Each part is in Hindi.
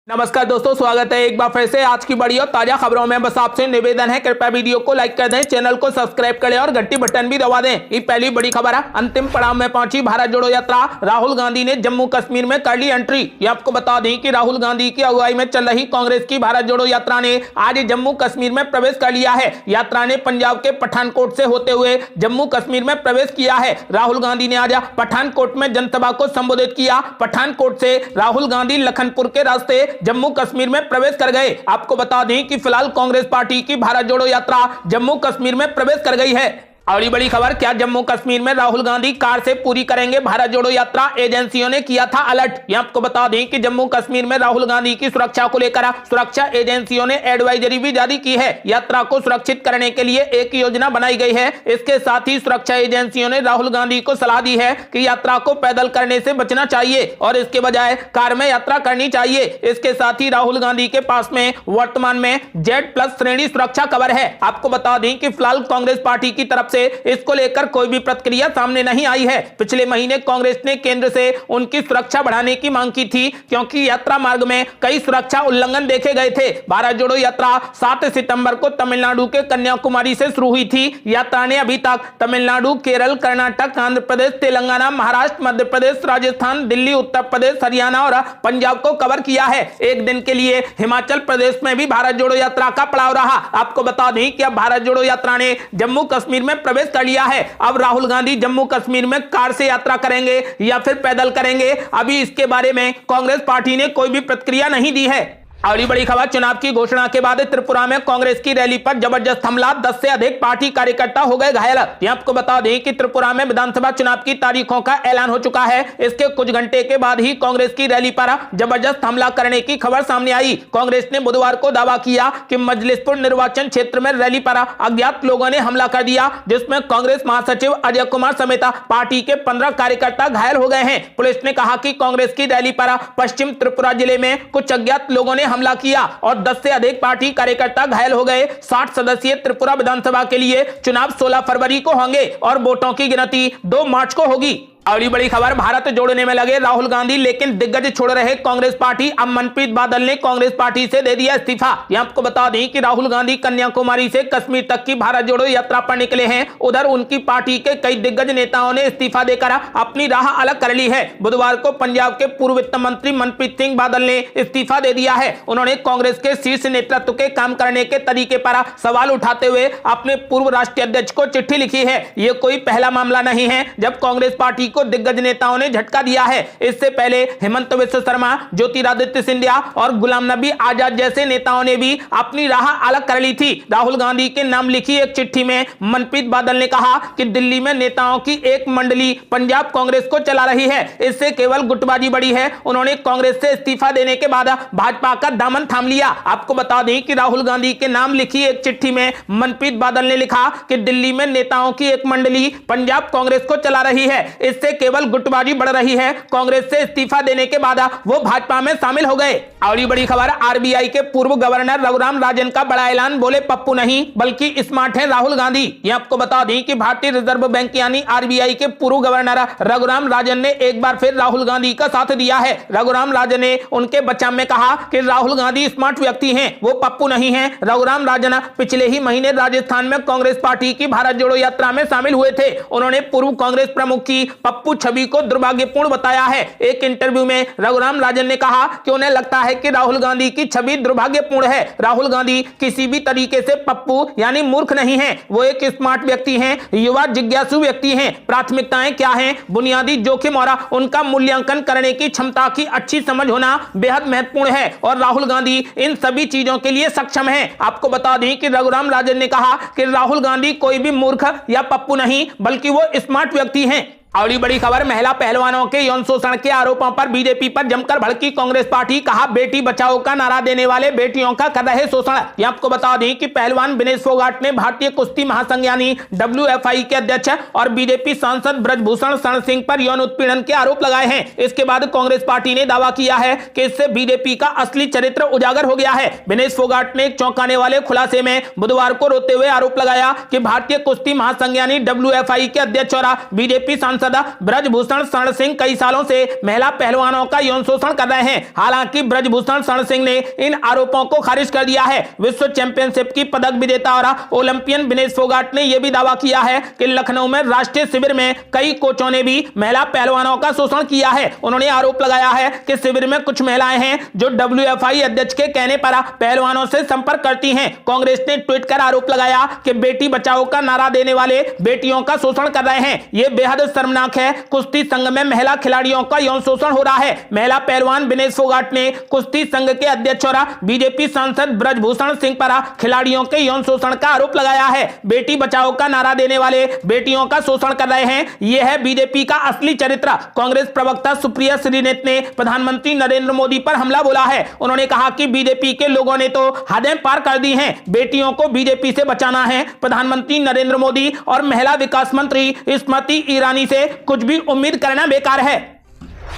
नमस्कार दोस्तों, स्वागत है एक बार फिर से आज की बड़ी और ताजा खबरों में। बस आपसे निवेदन है, कृपया वीडियो को लाइक कर दें, चैनल को सब्सक्राइब करें और घंटी बटन भी दबा दें। ये पहली बड़ी खबर है। अंतिम पड़ाव में पहुंची भारत जोड़ो यात्रा। राहुल गांधी ने जम्मू कश्मीर में कर ली एंट्री। ये आपको बता दें कि राहुल गांधी की अगुवाई में चल रही कांग्रेस की भारत जोड़ो यात्रा ने आज जम्मू कश्मीर में प्रवेश कर लिया है। यात्रा ने पंजाब के पठानकोट से होते हुए जम्मू कश्मीर में प्रवेश किया है। राहुल गांधी ने आज पठानकोट में जनसभा को संबोधित किया। पठानकोट से राहुल गांधी लखनपुर के रास्ते जम्मू कश्मीर में प्रवेश कर गए। आपको बता दें कि फिलहाल कांग्रेस पार्टी की भारत जोड़ो यात्रा जम्मू कश्मीर में प्रवेश कर गई है। और ये बड़ी खबर, क्या जम्मू कश्मीर में राहुल गांधी कार से पूरी करेंगे भारत जोड़ो यात्रा? एजेंसियों ने किया था अलर्ट। ये आपको बता दें कि जम्मू कश्मीर में राहुल गांधी की सुरक्षा को लेकर सुरक्षा एजेंसियों ने एडवाइजरी भी जारी की है। यात्रा को सुरक्षित करने के लिए एक योजना बनाई गई है। इसके साथ ही सुरक्षा एजेंसियों ने राहुल गांधी को सलाह दी है कि यात्रा को पैदल करने से बचना चाहिए और इसके बजाय कार में यात्रा करनी चाहिए। इसके साथ ही राहुल गांधी के पास में वर्तमान में Z+ श्रेणी सुरक्षा कवर है। आपको बता दें कि फिलहाल कांग्रेस पार्टी की तरफ इसको लेकर कोई भी प्रतिक्रिया सामने नहीं आई है। पिछले महीने कांग्रेस ने केंद्र से उनकी सुरक्षा बढ़ाने की मांग की थी, क्योंकि यात्रा मार्ग में कई सुरक्षा उल्लंघन देखे गए थे। भारत जोड़ो यात्रा 7 सितंबर को तमिलनाडु के कन्याकुमारी से शुरू हुई थी। यात्रा ने अभी तक तमिलनाडु, केरल, कर्नाटक, आंध्र प्रदेश, तेलंगाना, महाराष्ट्र, मध्य प्रदेश, राजस्थान, दिल्ली, उत्तर प्रदेश, हरियाणा और पंजाब को कवर किया है। एक दिन के लिए हिमाचल प्रदेश में भी भारत जोड़ो यात्रा का पड़ाव रहा। आपको बता दें कि अब भारत जोड़ो यात्रा ने जम्मू कश्मीर में प्रवेश कर लिया है। अब राहुल गांधी जम्मू कश्मीर में कार से यात्रा करेंगे या फिर पैदल करेंगे, अभी इसके बारे में कांग्रेस पार्टी ने कोई भी प्रतिक्रिया नहीं दी है। और बड़ी खबर, चुनाव की घोषणा के बाद त्रिपुरा में कांग्रेस की रैली पर जबरदस्त हमला, 10 से अधिक पार्टी कार्यकर्ता हो गए घायल। आपको बता दें कि त्रिपुरा में विधानसभा चुनाव की तारीखों का ऐलान हो चुका है। इसके कुछ घंटे के बाद ही कांग्रेस की रैली पर जबरदस्त हमला करने की खबर सामने आई। कांग्रेस ने बुधवार को दावा किया कि मजलिसपुर निर्वाचन क्षेत्र में रैली पर अज्ञात लोगों ने हमला कर दिया, जिसमें कांग्रेस महासचिव अजय कुमार समेत पार्टी के 15 कार्यकर्ता घायल हो गए हैं। पुलिस ने कहा कि कांग्रेस की रैली पर पश्चिम त्रिपुरा जिले में कुछ अज्ञात लोगों ने हमला किया और 10 से अधिक पार्टी कार्यकर्ता घायल हो गए। 60 सदस्यीय त्रिपुरा विधानसभा के लिए चुनाव 16 फरवरी को होंगे और वोटों की गिनती 2 मार्च को होगी। और बड़ी खबर, भारत जोड़ने में लगे राहुल गांधी, लेकिन दिग्गज छोड़ रहे कांग्रेस पार्टी। अब मनप्रीत बादल ने कांग्रेस पार्टी से दे दिया इस्तीफा। यहां आपको बता दें कि राहुल गांधी कन्याकुमारी से कश्मीर तक की भारत जोड़ो यात्रा पर निकले हैं। उधर उनकी पार्टी के कई दिग्गज नेताओं ने इस्तीफा देकर अपनी राह अलग कर ली है। बुधवार को पंजाब के पूर्व वित्त मंत्री मनप्रीत सिंह बादल ने इस्तीफा दे दिया है। उन्होंने कांग्रेस के शीर्ष नेतृत्व के काम करने के तरीके पर सवाल उठाते हुए अपने पूर्व राष्ट्रीय अध्यक्ष को चिट्ठी लिखी है। यह कोई पहला मामला नहीं है जब कांग्रेस पार्टी को दिग्गज नेताओं ने झटका दिया है। इससे पहले हेमंत बिस्वा शर्मा, ज्योतिरादित्य सिंधिया और गुलाम नबी आजाद जैसे नेताओं ने भी अपनी राह अलग कर ली थी। राहुल गांधी के नाम लिखी एक चिट्ठी में मनप्रीत बादल ने कहा कि दिल्ली में नेताओं की एक मंडली पंजाब कांग्रेस को चला रही है, इससे केवल गुटबाजी बढ़ी है। उन्होंने कांग्रेस से इस्तीफा देने के बाद भाजपा का दामन थाम लिया। आपको बता दें कि राहुल गांधी के नाम लिखी एक चिट्ठी में मनप्रीत बादल ने लिखा कि दिल्ली में नेताओं की एक मंडली पंजाब कांग्रेस को चला रही है, इससे केवल गुटबाजी बढ़ रही है। कांग्रेस से इस्तीफा देने के बाद वो भाजपा में शामिल हो गए। और ये बड़ी खबर, आरबीआई के पूर्व गवर्नर रघुराम राजन का बड़ा ऐलान, बोले पप्पू नहीं बल्कि स्मार्ट है राहुल गांधी। ये आपको बता दें कि भारतीय रिजर्व बैंक यानी आरबीआई के पूर्व गवर्नर रघुराम राजन ने एक बार फिर राहुल गांधी का साथ दिया है। रघुराम राजन ने उनके बचाव में कहा कि राहुल गांधी स्मार्ट व्यक्ति हैं, वो पप्पू नहीं है। रघुराम राजन पिछले ही महीने राजस्थान में कांग्रेस पार्टी की भारत जोड़ो यात्रा में शामिल हुए थे। उन्होंने पूर्व कांग्रेस प्रमुख की पप्पू छवि को दुर्भाग्यपूर्ण बताया है। एक इंटरव्यू में रघुराम राजन ने कहा कि उन्हें लगता है कि राहुल गांधी की छवि दुर्भाग्यपूर्ण है। राहुल गांधी किसी भी तरीके से पप्पू यानी मूर्ख नहीं है, वो एक स्मार्ट व्यक्ति हैं, युवा जिज्ञासु व्यक्ति हैं। प्राथमिकताएं क्या हैं, बुनियादी जोखिम और उनका मूल्यांकन करने की क्षमता की अच्छी समझ होना बेहद महत्वपूर्ण है और राहुल गांधी इन सभी चीजों के लिए सक्षम है। आपको बता दें कि रघुराम राजन ने कहा कि राहुल गांधी कोई भी मूर्ख या पप्पू नहीं बल्कि वो स्मार्ट व्यक्ति हैं। और बड़ी खबर, महिला पहलवानों के यौन शोषण के आरोपों पर बीजेपी पर जमकर भड़की कांग्रेस पार्टी। कहा बेटी बचाओ का नारा देने वाले बेटियों का कर रहे शोषण। यह आपको बता दें कि पहलवान विनेश फोगाट ने भारतीय कुश्ती महासंघ यानी WFI के अध्यक्ष और बीजेपी सांसद ब्रजभूषण शरण सिंह पर यौन उत्पीड़न के आरोप लगाए हैं। इसके बाद कांग्रेस पार्टी ने दावा किया है कि इससे बीजेपी का असली चरित्र उजागर हो गया है। विनेश फोगाट ने एक चौंकाने वाले खुलासे में बुधवार को रोते हुए आरोप लगाया कि भारतीय कुश्ती महासंघ यानी WFI के अध्यक्ष और बीजेपी सांसद सांसद ब्रजभूषण शरण सिंह कई सालों से महिला पहलवानों का यौन शोषण कर रहे हैं। हालांकि ब्रजभूषण शरण सिंह ने इन आरोपों को खारिज कर दिया है। विश्व चैंपियनशिप की पदक विजेता और ओलंपियन विनेश फोगाट ने यह भी दावा किया है कि लखनऊ में राष्ट्रीय शिविर में कई कोचों ने भी महिला पहलवानों का शोषण किया है। उन्होंने आरोप लगाया है कि शिविर में कुछ महिलाएं हैं जो WFI अध्यक्ष के कहने पर पहलवानों से संपर्क करती हैं। कांग्रेस ने ट्वीट कर आरोप लगाया कि बेटी बचाओ का नारा देने वाले बेटियों का शोषण कर रहे हैं। यह बेहद शर्मनाक है। कुश्ती संघ में महिला खिलाड़ियों का यौन शोषण हो रहा है। महिला पहलवान विनेश फोगाट ने कुश्ती संघ के अध्यक्ष और बीजेपी सांसद ब्रजभूषण सिंह पर खिलाड़ियों के यौन शोषण का आरोप लगाया है। बेटी बचाओ का नारा देने वाले बेटियों का शोषण कर रहे हैं, यह है बीजेपी का असली चरित्र। कांग्रेस प्रवक्ता सुप्रिया श्रीनेत ने प्रधानमंत्री नरेंद्र मोदी पर हमला बोला है। उन्होंने कहा कि बीजेपी के लोगों ने तो हदें पार कर दी हैं। बेटियों को बीजेपी से बचाना है। प्रधानमंत्री नरेंद्र मोदी और महिला विकास मंत्री स्मृति ईरानी से कुछ भी उम्मीद करना बेकार है।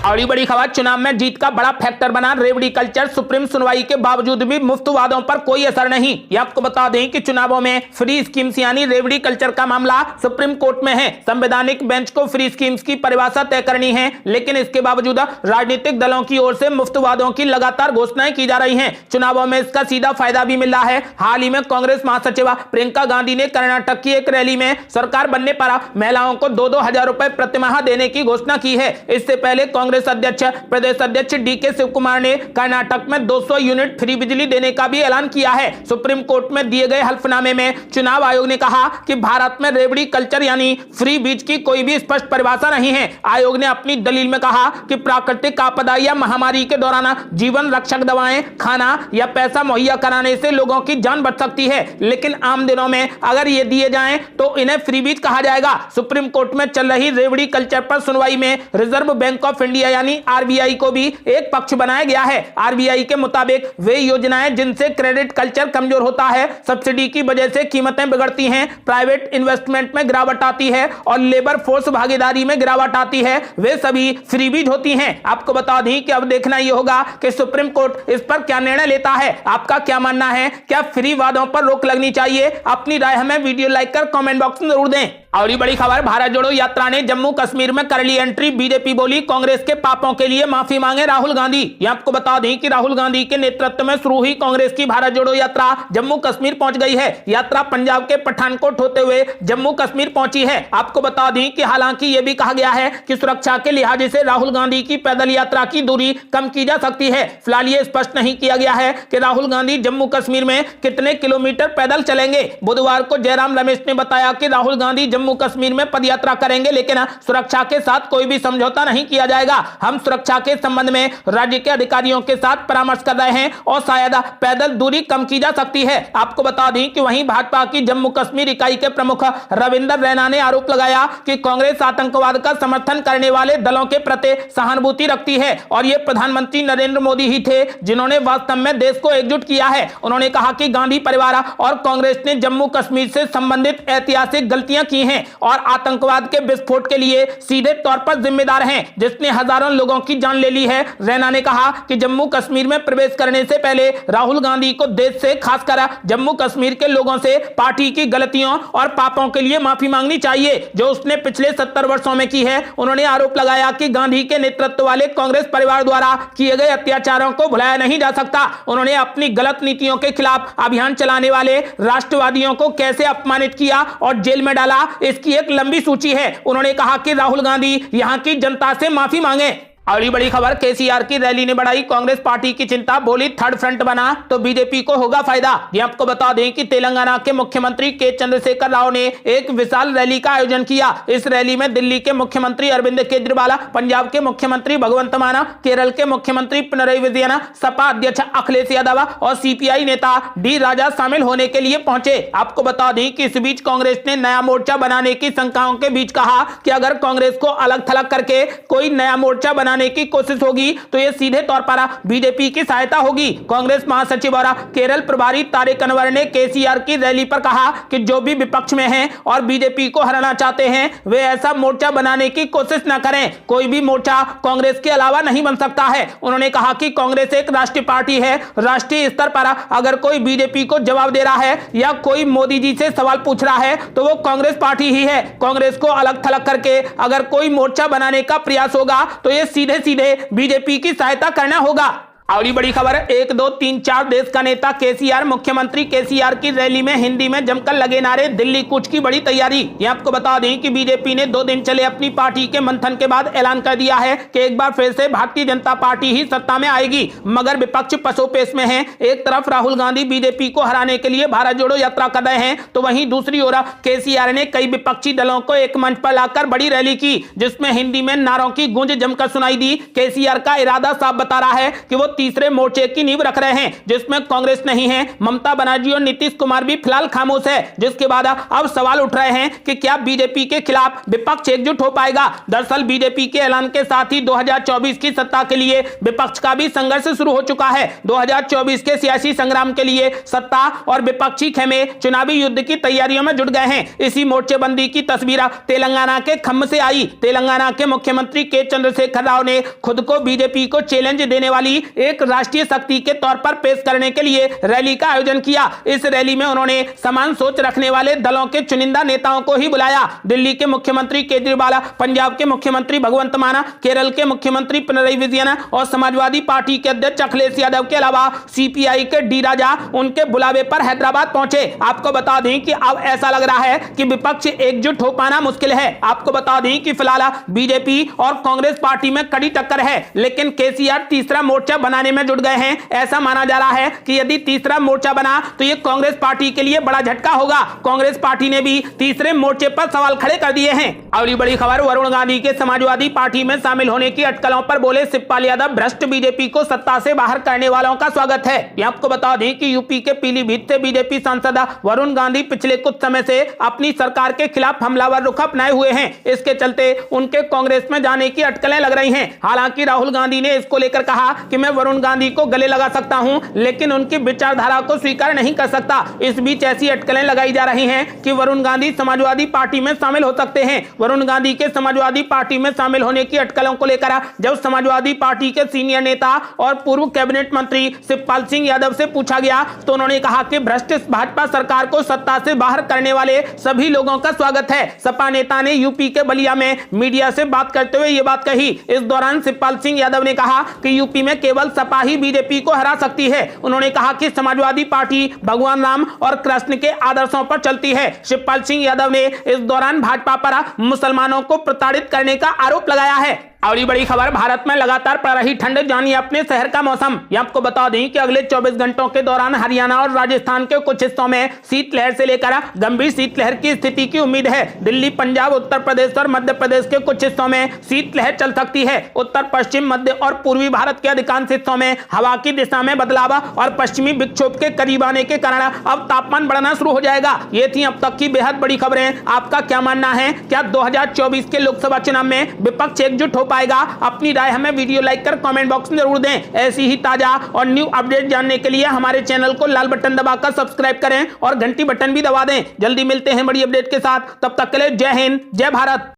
और बड़ी खबर, चुनाव में जीत का बड़ा फैक्टर बना रेवड़ी कल्चर। सुप्रीम सुनवाई के बावजूद भी मुफ्त वादों पर कोई असर नहीं। ये आपको बता दें कि चुनावों में फ्री स्कीम्स यानी रेवड़ी कल्चर का मामला सुप्रीम कोर्ट में है। संवैधानिक बेंच को फ्री स्कीम्स की परिभाषा तय करनी है, लेकिन इसके बावजूद राजनीतिक दलों की ओर से मुफ्त वादों की लगातार घोषणाएं की जा रही हैं। चुनावों में इसका सीधा फायदा भी मिल रहा है। हाल ही में कांग्रेस महासचिव प्रियंका गांधी ने कर्नाटक की एक रैली में सरकार बनने पर महिलाओं को 2-2 हजार रुपए प्रतिमाह देने की घोषणा की है। इससे पहले कांग्रेस अध्यक्ष प्रदेश अध्यक्ष DK शिव कुमार ने कर्नाटक में 200 यूनिट फ्री बिजली देने का भी ऐलान किया है। सुप्रीम कोर्ट में दिए गए हल्फनामे में चुनाव आयोग ने कहा कि भारत में रेवड़ी कल्चर यानी फ्री बीज की कोई भी स्पष्ट परिभाषा नहीं है। आयोग ने अपनी दलील में कहा कि प्राकृतिक आपदा या महामारी के दौरान जीवन रक्षक दवाएं, खाना या पैसा मुहैया कराने से लोगों की जान बच सकती है, लेकिन आम दिनों में अगर ये दिए जाएं तो इन्हें फ्री बीज कहा जाएगा। सुप्रीम कोर्ट में चल रही रेवड़ी कल्चर पर सुनवाई में रिजर्व बैंक ऑफ इंडिया यानी RBI को भी एक पक्ष बनाया गया है। RBI के मुताबिक वे योजनाएं जिनसे क्रेडिट कल्चर कमजोर होता है, सब्सिडी की वजह से कीमतें बिगड़ती हैं, प्राइवेट इन्वेस्टमेंट में गिरावट आती है और लेबर फोर्स भागीदारी में गिरावट आती है, वे सभी फ्रीबीज होती हैं। आपको बता दें कि अब देखना यह होगा कि सुप्रीम कोर्ट इस पर क्या निर्णय लेता है। आपका क्या मानना है? क्या फ्री वादों पर रोक लगनी चाहिए? अपनी राय हमें वीडियो लाइक कर कमेंट बॉक्स में जरूर दें। और बड़ी खबर, भारत जोड़ो यात्रा ने जम्मू कश्मीर में कर ली एंट्री। बीजेपी बोली कांग्रेस के पापों के लिए माफी मांगे राहुल गांधी। यह आपको बता दें कि राहुल गांधी के नेतृत्व में शुरू हुई कांग्रेस की भारत जोड़ो यात्रा जम्मू कश्मीर पहुंच गई है। यात्रा पंजाब के पठानकोट होते हुए जम्मू कश्मीर पहुंची है। आपको बता दें कि हालांकि यह भी कहा गया है कि सुरक्षा के लिहाज से राहुल गांधी की पैदल यात्रा की दूरी कम की जा सकती है। फिलहाल यह स्पष्ट नहीं किया गया है कि राहुल गांधी जम्मू कश्मीर में कितने किलोमीटर पैदल चलेंगे। बुधवार को जयराम रमेश ने बताया कि राहुल गांधी जम्मू कश्मीर में पदयात्रा करेंगे, लेकिन सुरक्षा के साथ कोई भी समझौता नहीं किया जाएगा। हम सुरक्षा के संबंध में राज्य के अधिकारियों के साथ परामर्श कर रहे हैं और शायद पैदल दूरी कम की जा सकती है। आपको बता दें कि वहीं भाजपा की जम्मू कश्मीर इकाई के प्रमुख रविंदर रैना ने आरोप लगाया कि कांग्रेस आतंकवाद का समर्थन करने वाले दलों के प्रति सहानुभूति रखती है और ये प्रधानमंत्री नरेंद्र मोदी ही थे जिन्होंने वास्तव में देश को एकजुट किया है। उन्होंने कहा कि गांधी परिवार और कांग्रेस ने जम्मू कश्मीर से संबंधित ऐतिहासिक गलतियां की हैं और आतंकवाद के विस्फोट के लिए सीधे तौर पर जिम्मेदार हैं, जिसने हजारों लोगों की जान ले ली है। रैना ने कहा कि जम्मू कश्मीर में प्रवेश करने से पहले राहुल गांधी को देश से, खासकर जम्मू कश्मीर के लोगों से पार्टी की गलतियों और पापों के लिए माफी मांगनी चाहिए जो उसने पिछले 70 वर्षों में की है। उन्होंने आरोप लगाया कि गांधी के नेतृत्व वाले कांग्रेस परिवार द्वारा किए गए अत्याचारों को भुलाया नहीं जा सकता। उन्होंने अपनी गलत नीतियों के खिलाफ अभियान चलाने वाले राष्ट्रवादियों को कैसे अपमानित किया और जेल में डाला, इसकी एक लंबी सूची है। उन्होंने कहा कि राहुल गांधी यहां की जनता से माफी मांगे। अगली बड़ी खबर, केसीआर की रैली ने बढ़ाई कांग्रेस पार्टी की चिंता। बोली थर्ड फ्रंट बना तो बीजेपी को होगा फायदा। ये आपको बता दें कि तेलंगाना के मुख्यमंत्री के चंद्रशेखर राव ने एक विशाल रैली का आयोजन किया। इस रैली में दिल्ली के मुख्यमंत्री अरविंद केजरीवाल, पंजाब के मुख्यमंत्री भगवंत मान, केरल के मुख्यमंत्री पिनरई विजयन, सपा अध्यक्ष अखिलेश यादव और CPI नेता डी राजा शामिल होने के लिए पहुंचे। आपको बता दें कि इस बीच कांग्रेस ने नया मोर्चा बनाने की शंकाओं के बीच कहा कि अगर कांग्रेस को अलग थलग करके कोई नया मोर्चा बनाने बनाने की कोशिश होगी तो ये सीधे तौर पर बीजेपी की सहायता होगी। कांग्रेस महासचिव और केरल प्रभारी तारिक अनवर ने केसीआर की रैली पर कहा कि जो भी विपक्ष में हैं और बीजेपी को हराना चाहते हैं वे ऐसा मोर्चा बनाने की कोशिश न करें। कोई भी मोर्चा कांग्रेस के अलावा नहीं बन सकता है। उन्होंने कहा कि कांग्रेस एक राष्ट्रीय पार्टी है। राष्ट्रीय स्तर पर अगर कोई बीजेपी को जवाब दे रहा है या कोई मोदी जी से सवाल पूछ रहा है तो वो कांग्रेस पार्टी ही है। कांग्रेस को अलग थलग करके अगर कोई मोर्चा बनाने का प्रयास होगा तो ये सीधे सीधे बीजेपी की सहायता करना होगा। और बड़ी खबर, 1 2 3 4 देश का नेता केसीआर। मुख्यमंत्री केसीआर की रैली में हिंदी में जमकर लगे नारे, दिल्ली कूच की बड़ी तैयारी। ये आपको बता दें कि बीजेपी ने 2 दिन चले अपनी पार्टी के मंथन के बाद ऐलान कर दिया है कि एक बार फिर से भारतीय जनता पार्टी ही सत्ता में आएगी। मगर विपक्ष पसोपेश में है। एक तरफ राहुल गांधी बीजेपी को हराने के लिए भारत जोड़ो यात्रा कर रहे हैं तो वहीं दूसरी ओर केसीआर ने कई विपक्षी दलों को एक मंच पर लाकर बड़ी रैली की जिसमें हिंदी में नारों की गूंज जमकर सुनाई दी। केसीआर का इरादा साफ बता रहा है कि वो तीसरे मोर्चे की नींव रख रहे हैं जिसमें कांग्रेस नहीं है। ममता बनर्जी और नीतीश कुमार भी फिलहाल खामोश है, जिसके बाद अब सवाल उठ रहे हैं कि क्या बीजेपी के खिलाफ विपक्ष एकजुट हो पाएगा। दरअसल बीजेपी के ऐलान के साथ ही 2024 की सत्ता के लिए विपक्ष का भी संघर्ष शुरू हो चुका है। 2024 के सियासी संग्राम के लिए सत्ता और विपक्षी खेमे चुनावी युद्ध की तैयारियों में जुट गए हैं। इसी मोर्चेबंदी की तस्वीर तेलंगाना के खम्म से आई। तेलंगाना के मुख्यमंत्री के चंद्रशेखर राव ने खुद को बीजेपी को चैलेंज देने वाली एक राष्ट्रीय शक्ति के तौर पर पेश करने के लिए रैली का आयोजन किया। इस रैली में उन्होंने समान सोच रखने वाले दलों के चुनिंदा नेताओं को ही बुलाया। दिल्ली के मुख्यमंत्री केजरीवाल, पंजाब के मुख्यमंत्री भगवंत मान, केरल के मुख्यमंत्री पिनरई विजयन और समाजवादी पार्टी के अध्यक्ष अखिलेश यादव के अलावा सीपीआई के डी राजा उनके बुलावे पर हैदराबाद पहुंचे। आपको बता दें कि अब ऐसा लग रहा है कि विपक्ष एकजुट हो पाना मुश्किल है। आपको बता दें कि फिलहाल बीजेपी और कांग्रेस पार्टी में कड़ी टक्कर है, लेकिन केसीआर तीसरा मोर्चा बनाने में जुट गए हैं। ऐसा माना जा रहा है कि यदि तीसरा मोर्चा बना तो यह कांग्रेस पार्टी के लिए बड़ा झटका होगा। कांग्रेस पार्टी ने भी तीसरे मोर्चे पर सवाल खड़े कर दिए हैं। अगली बड़ी खबर, वरुण गांधी के समाजवादी पार्टी में शामिल होने की अटकलों पर बोले शिवपाल यादव, भ्रष्ट बीजेपी को सत्ता से बाहर करने वालों का स्वागत है। ये आपको बता दें कि यूपी के पीलीभीत से बीजेपी सांसद वरुण गांधी पिछले कुछ समय से अपनी सरकार के खिलाफ हमलावर रुख अपनाए हुए हैं। इसके चलते उनके कांग्रेस में जाने की अटकलें लग रही हैं। हालांकि राहुल गांधी ने इसको लेकर कहा कि मैं वरुण गांधी को गले लगा सकता हूं, लेकिन उनकी विचारधारा को स्वीकार नहीं कर सकता। इस बीच ऐसी अटकलें लगाई जा रही हैं कि वरुण गांधी समाजवादी पार्टी में शामिल हो सकते हैं। वरुण गांधी के समाजवादी पार्टी में शामिल होने की अटकलों को लेकर जब समाजवादी पार्टी के सीनियर नेता और पूर्व कैबिनेट मंत्री शिवपाल सिंह यादव से पूछा गया तो उन्होंने कहा कि भ्रष्ट भाजपा सरकार को सत्ता से बाहर करने वाले सभी लोगों का स्वागत है। सपा नेता ने यूपी के बलिया में मीडिया से बात करते हुए ये बात कही। इस दौरान शिवपाल सिंह यादव ने कहा कि यूपी में केवल सपा ही बीजेपी को हरा सकती है। उन्होंने कहा कि समाजवादी पार्टी भगवान राम और कृष्ण के आदर्शों पर चलती है। शिवपाल सिंह यादव ने इस दौरान भाजपा पर मुसलमानों को प्रताड़ित करने का आरोप लगाया है। और बड़ी खबर, भारत में लगातार पड़ रही ठंड, जानिए अपने शहर का मौसम। ये आपको बता दें कि अगले 24 घंटों के दौरान हरियाणा और राजस्थान के कुछ हिस्सों में शीतलहर से लेकर गंभीर शीतलहर की स्थिति की उम्मीद है। दिल्ली, पंजाब, उत्तर प्रदेश और मध्य प्रदेश के कुछ हिस्सों में शीतलहर चल सकती है। उत्तर पश्चिम, मध्य और पूर्वी भारत के अधिकांश हिस्सों में हवा की दिशा में बदलाव और पश्चिमी विक्षोभ के करीब आने के कारण अब तापमान बढ़ना शुरू हो जाएगा। ये थी अब तक की बेहद बड़ी खबरें। आपका क्या मानना है? क्या 2024 के लोकसभा चुनाव में विपक्ष एकजुट हो पाएगा? अपनी राय हमें वीडियो लाइक कर कमेंट बॉक्स में जरूर दें। ऐसी ही ताजा और न्यू अपडेट जानने के लिए हमारे चैनल को लाल बटन दबाकर सब्सक्राइब करें और घंटी बटन भी दबा दें। जल्दी मिलते हैं बड़ी अपडेट के साथ, तब तक के लिए जय हिंद, जय भारत।